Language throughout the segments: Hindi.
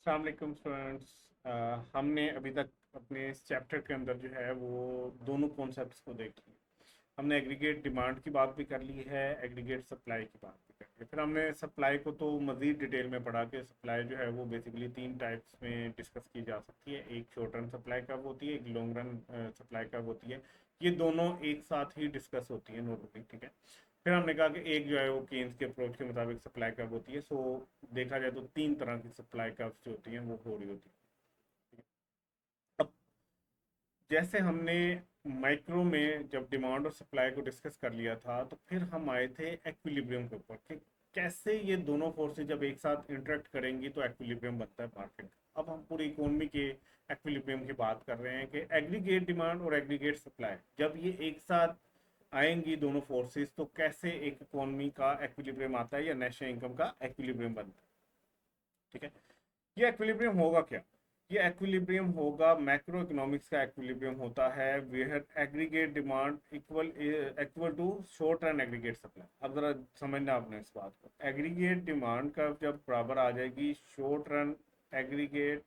अस्सलाम वालेकुम स्टूडेंट्स। हमने अभी तक अपने इस चैप्टर के अंदर जो है वो दोनों कॉन्सेप्ट्स को देखी। हमने एग्रीगेट डिमांड की बात भी कर ली है, एग्रीगेट सप्लाई की बात भी कर ली है। फिर हमने सप्लाई को तो मज़ीद डिटेल में पढ़ा के सप्लाई जो है वो बेसिकली तीन टाइप्स में डिस्कस की जा सकती है। एक शॉर्ट रन सप्लाई कब होती है, एक लॉन्ग रन सप्लाई कब होती है। ये दोनों एक साथ ही डिस्कस होती है नॉर्मली, ठीक है। फिर हमने कहा कि एक जो है वो केन्स के अप्रोच के मुताबिक सप्लाई कर्व होती है। सो देखा जाए तो तीन तरह की सप्लाई कर्व्स जो होती हैं वो हो रही होती है। अब जैसे हमने माइक्रो में जब डिमांड और सप्लाई को डिस्कस कर लिया था, तो फिर हम आए थे एक्विलिब्रियम के ऊपर कि कैसे ये दोनों फोर्सेज जब एक साथ इंटरेक्ट करेंगी तो एक्विलिब्रियम बनता है मार्केट। अब हम पूरी इकोनॉमी के एक्विलिब्रियम की बात कर रहे हैं कि एग्रीगेट डिमांड और एग्रीगेट सप्लाई जब ये एक साथ आएंगी दोनों फोर्सेस, तो कैसे एक इकोनॉमी का एक्विलिब्रियम आता है या नेशनल इनकम का एक्विलिब्रियम बनता है, ठीक है। ये एक्विलिब्रियम होगा क्या? ये एक्विलिब्रियम होगा, मैक्रो इकोनॉमिक्स का एक्विलिब्रियम होता है where aggregate demand equal equal to short run aggregate supply. अब जरा समझना आपने इस बात को, एग्रीगेट डिमांड का जब बराबर आ जाएगी aggregate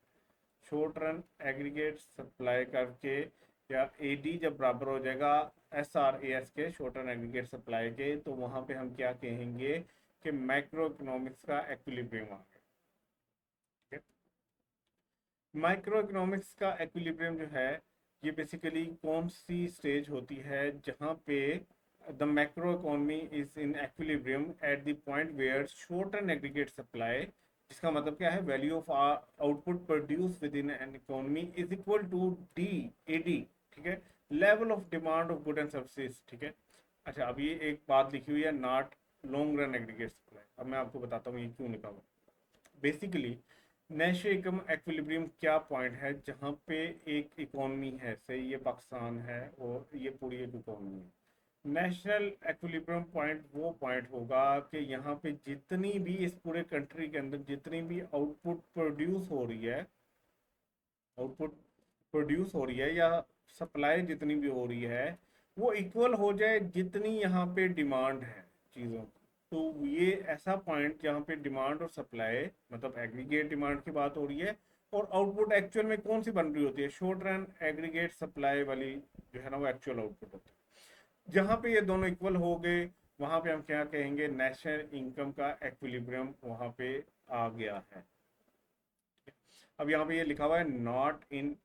short run aggregate supply करके, या एडी जब बराबर हो जाएगा एस आर ए एस के शॉर्ट रन एग्रीगेट सप्लाई के, तो वहां पे हम क्या कहेंगे कि मैक्रो इकोनॉमिक्स का एक्विलिब्रियम आ गया। माइक्रो इकोनॉमिक्स का एक्विलिब्रियम जो है, ये बेसिकली कौन सी स्टेज होती है जहां पे the macro economy is in equilibrium at the point where short and aggregate supply, जिसका मतलब क्या है, value of output produce within an economy is equal to the AD, ठीक है, level of demand of good and services, ठीक है। अच्छा, अब ये एक बात लिखी हुई है, not long run aggregate supply. अब मैं आपको बताता हूँ ये क्यों लिखा हुआ। बेसिकली नेशनल इनकम एक्विलिब्रियम क्या पॉइंट है जहां पे एक इकोनॉमी है, से ये पाकिस्तान है और ये पूरी एक इकोनॉमी है। नेशनल एक्विलिब्रियम पॉइंट वो पॉइंट होगा कि यहाँ पे जितनी भी इस पूरे कंट्री के अंदर जितनी भी आउटपुट प्रोड्यूस हो रही है या सप्लाई जितनी भी हो रही है, वो इक्वल हो जाए जितनी यहाँ पे डिमांड है चीज़ों की। तो ये ऐसा पॉइंट जहाँ पे डिमांड और सप्लाई, मतलब एग्रीगेट डिमांड की बात हो रही है और आउटपुट एक्चुअल में कौन सी बन रही होती है, शॉर्ट रन एग्रीगेट सप्लाई वाली जो है ना, वो एक्चुअल आउटपुट होती है। जहाँ पे ये दोनों इक्वल हो गए, वहां पे हम क्या कहेंगे, नेशनल इनकम का एक्विलिब्रियम वहां पे आ गया है। अब यहाँ पे ये लिखा हुआ है not in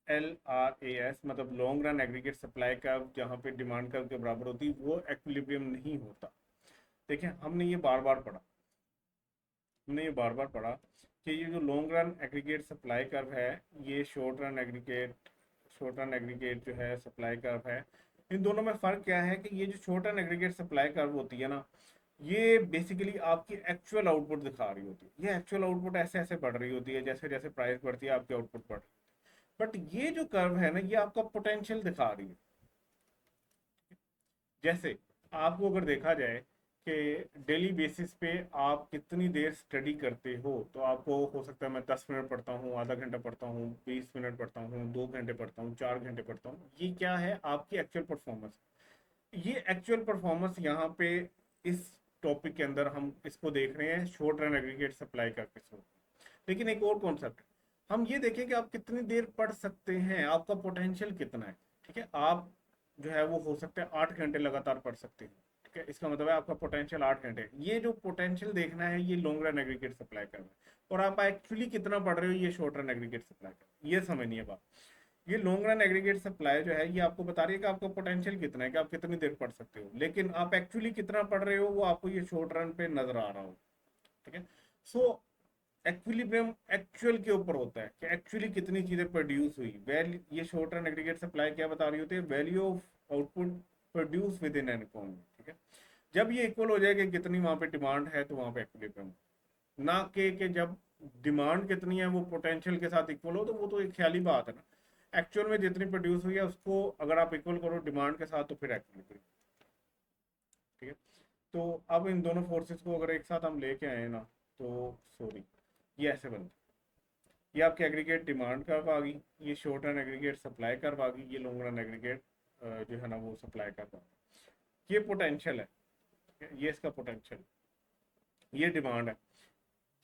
L R A S, मतलब लॉन्ग रन एग्रीगेट सप्लाई का जहाँ पे डिमांड कर्व के बराबर होती है वो एक्विलिब्रियम नहीं होता। देखिए, हमने ये बार बार पढ़ा कि ये जो long run aggregate supply curve है, ये शॉर्ट रन एग्रीगेट जो है सप्लाई कर्व है। इन दोनों में फ़र्क क्या है कि ये जो short run aggregate supply curve होती है ना, ये बेसिकली आपकी एक्चुअल आउटपुट दिखा रही होती है। ये एक्चुअल आउटपुट ऐसे ऐसे बढ़ रही होती है, जैसे जैसे प्राइस बढ़ती है आपकी आउटपुट बढ़ रही है। बट ये जो कर्व है ना, ये आपका पोटेंशियल दिखा रही है। जैसे आपको अगर देखा जाए कि डेली बेसिस पे आप कितनी देर स्टडी करते हो, तो आपको हो सकता है मैं 10 मिनट पढ़ता हूँ, आधा घंटा पढ़ता हूँ, 20 मिनट पढ़ता हूँ, 2 घंटे पढ़ता हूँ, 4 घंटे पढ़ता हूँ। ये क्या है, आपकी एक्चुअल परफॉर्मेंस। ये एक्चुअल परफॉर्मेंस यहाँ पे इस टॉपिक के अंदर हम इसको देख रहे हैं शॉर्ट रन एग्रीगेट सप्लाई का किस्म। लेकिन एक और कॉन्सेप्ट, हम ये देखें कि आप कितनी देर पढ़ सकते हैं, आपका पोटेंशियल कितना है, ठीक है। आप जो है वो हो सकता है 8 घंटे लगातार पढ़ सकते हैं, ठीक है। इसका मतलब है आपका पोटेंशियल 8 घंटे है। ये जो पोटेंशियल देखना है ये लॉन्ग रन एग्रीगेट सप्लाई करना है, और आप एक्चुअली कितना पढ़ रहे हो ये शॉर्ट रन एग्रीगेट सप्लाई कर, ये समझनी है बात। ये लॉन्ग रन एग्रीगेट सप्लाई जो है ये आपको बता रही है कि आपका पोटेंशियल कितना है, कि आप कितनी देर पढ़ सकते हो, लेकिन आप एक्चुअली कितना पढ़ रहे हो वो आपको ये शॉर्ट रन पे नजर आ रहा हो, ठीक है। सो एक्विलिब्रियम एक्चुअल के ऊपर होता है कि एक्चुअली कितनी चीजें प्रोड्यूस हुई। वैल्यू, ये शॉर्ट रन एग्रीगेट सप्लाई क्या बता रही होती है, value of output produce within an economy, ठीक है। जब ये इक्वल हो जाएगा कितनी वहां पे डिमांड है, तो वहां पे एक्विलिब्रियम। ना कि जब डिमांड कितनी है वो पोटेंशियल के साथ इक्वल हो, तो वो तो एक ख्याली बात है ना। एक्चुअल में जितनी प्रोड्यूस हुई है उसको अगर आप इक्वल करो डिमांड के साथ, तो फिर एक्विलिब्रियम, ठीक है। तो अब इन दोनों फोर्सेस को अगर एक साथ हम लेके आए ना, तो सॉरी, ये ऐसे बनता है। ये आपकी एग्रीगेट डिमांड कर्व आ गई, ये short run aggregate supply curve आ गई, ये लॉन्ग रन एग्रीगेट जो है ना वो सप्लाई कर्व आ गई। ये पोटेंशियल है, ये इसका पोटेंशियल, ये डिमांड है।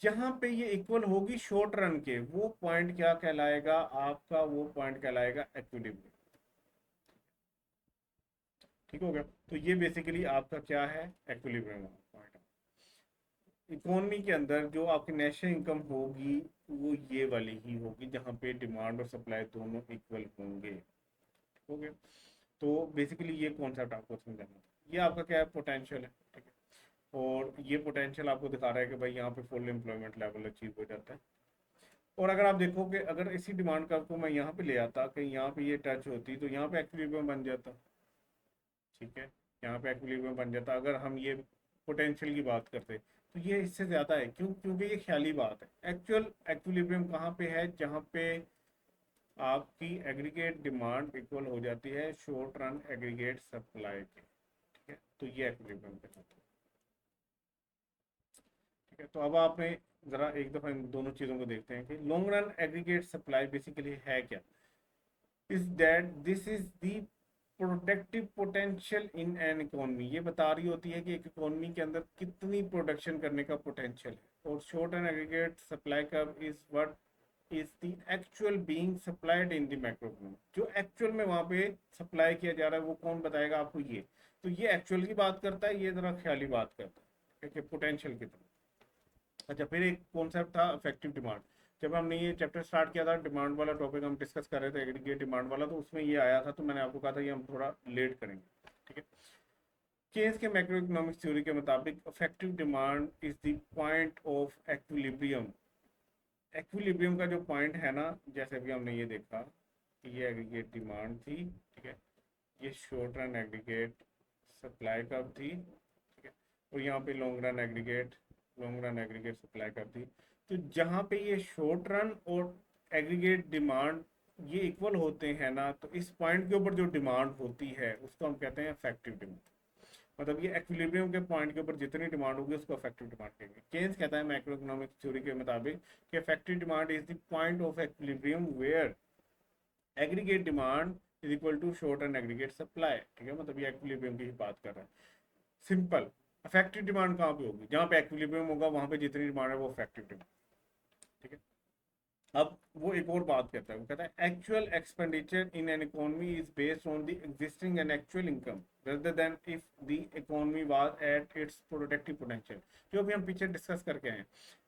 जहां पे ये इक्वल होगी शॉर्ट रन के, वो पॉइंट क्या कहलाएगा आपका, वो पॉइंट कहलाएगा इक्विलिब्रियम। ठीक हो गया। तो ये बेसिकली आपका क्या है, इक्विलिब्रियम पॉइंट। इकोनॉमी के अंदर जो आपकी नेशनल इनकम होगी वो ये वाली ही होगी, जहाँ पे डिमांड और सप्लाई दोनों इक्वल होंगे। हो गया। तो बेसिकली ये कॉन्सेप्ट आपको समझाना था। ये आपका क्या है, पोटेंशियल है। ठीक है। और ये पोटेंशियल आपको दिखा रहा है कि भाई यहाँ पे फुल एम्प्लॉयमेंट लेवल अचीव हो जाता है। और अगर आप देखोगे, अगर इसी डिमांड कर्व को मैं यहाँ पे ले आता, कहीं यहाँ पे ये टच होती, तो यहाँ पे एक्विलिब्रियम बन जाता। ठीक है। यहाँ पे एक्विलिब्रियम बन जाता अगर हम ये पोटेंशियल की बात करते। तो ये इससे ज़्यादा है, क्यों? क्योंकि ये ख्याली बात है। एक्चुअल एक्विलिब्रियम कहाँ पे है, जहाँ पे आपकी एग्रीगेट डिमांड इक्वल हो जाती है शॉर्ट रन एग्रीगेट सप्लाई के। ठीक है। तो ये एक्विलिब्रियम पे जाता है। ठीक है। तो अब आपने ज़रा एक दफ़ा इन दोनों चीज़ों को देखते हैं कि long run aggregate supply basically है क्या। Is that this is the productive potential in an economy. ये बता रही होती है कि एक इकोनॉमी के अंदर कितनी प्रोडक्शन करने का पोटेंशियल है। और short and aggregate supply curve is what is the actual being supplied in the macro economy. जो एक्चुअल में वहां पे सप्लाई किया जा रहा है वो कौन बताएगा आपको, ये तो ये एक्चुअल की बात करता है, ये जरा ख्याली बात करता है कि पोटेंशियल की तरह। अच्छा, फिर एक कॉन्सेप्ट था इफेक्टिव डिमांड। जब हमने ये चैप्टर स्टार्ट किया था, डिमांड वाला टॉपिक हम डिस्कस कर रहे थे, एग्रीगेट डिमांड वाला, तो उसमें ये आया था, तो मैंने आपको कहा था ये हम थोड़ा लेट करेंगे। ठीक है। केन्स के मैक्रो इकोनॉमिक्स थ्योरी के मुताबिक effective demand is the point of equilibrium. Equilibrium का जो पॉइंट है ना, जैसे अभी हमने ये देखा कि ये एग्रीगेट डिमांड थी। ठीक है। ये शॉर्ट रन एग्रीगेट सप्लाई कब थी। ठीक है। और यहाँ पे लॉन्ग रन एग्रीगेट सप्लाई कब थी। तो जहाँ पे ये शॉर्ट रन और एग्रीगेट डिमांड ये इक्वल होते हैं ना, तो इस पॉइंट के ऊपर जो डिमांड होती है उसको हम कहते हैं इफेक्टिव डिमांड। मतलब ये एक्विलिब्रियम के पॉइंट के ऊपर जितनी डिमांड होगी उसको इफेक्टिव डिमांड कहेंगे। केन्स कहता है मैक्रो इकोनॉमिक्स थ्योरी के मुताबिक कि effective demand is the point of equilibrium where aggregate demand is equal to short and aggregate supply. ठीक है। मतलब ये एक्विलिब्रियम की ही बात कर रहा है। सिंपल। इफेक्टिव डिमांड कहाँ पे होगी, जहाँ पे एक्विलिब्रियम होगा वहां पे जितनी डिमांड है वो इफेक्टिव डिमांड। ठीक है। अब वो एक और बात कहता है, वो कहता है actual expenditure in an economy is based on the existing and actual income rather than if the economy was at its productive potential. जो अभी हम पीछे डिस्कस करके आए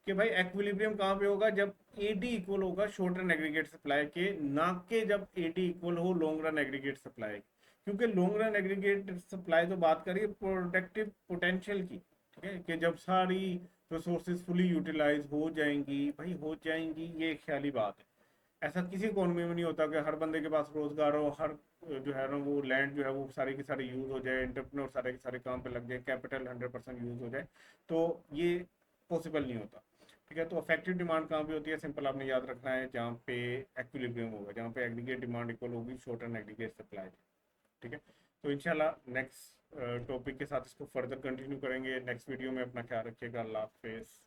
कि भाई एक्विलिब्रियम कहाँ पे होगा, जब एडी इक्वल होगा शॉर्ट रन एग्रीगेट सप्लाई के, ना के जब एडी इक्वल हो लॉन्ग रन एग्रीगेट सप्लाई। क्योंकि लॉन्ग रन एग्रीगेट सप्लाई तो बात करिए प्रोडक्टिव पोटेंशियल की। ठीक है। कि जब सारी रिसोर्सेज फुली यूटिलाइज हो जाएंगी, भाई हो जाएंगी, ये ख्याली बात है। ऐसा किसी इकोनॉमी में नहीं होता कि हर बंदे के पास रोजगार हो, हर जो है ना वो लैंड जो है वो सारी की सारी यूज हो जाए, एंटरप्रेन्योर सारे के सारे काम पे लग जाए, कैपिटल 100% यूज हो जाए। तो ये पॉसिबल नहीं होता। ठीक है। तो इफेक्टिव डिमांड कहाँ पे होती है, सिंपल आपने याद रखना है, जहाँ पे एक्विलिब्रियम होगा, जहाँ पे एग्रीगेट डिमांड इक्वल होगी शॉर्ट एंड एग्रीगेट सप्लाई। ठीक है। तो इंशाल्लाह नेक्स्ट टॉपिक के साथ इसको फर्दर कंटिन्यू करेंगे नेक्स्ट वीडियो में। अपना ख्याल रखिएगा। अल्लाह हाफिज़।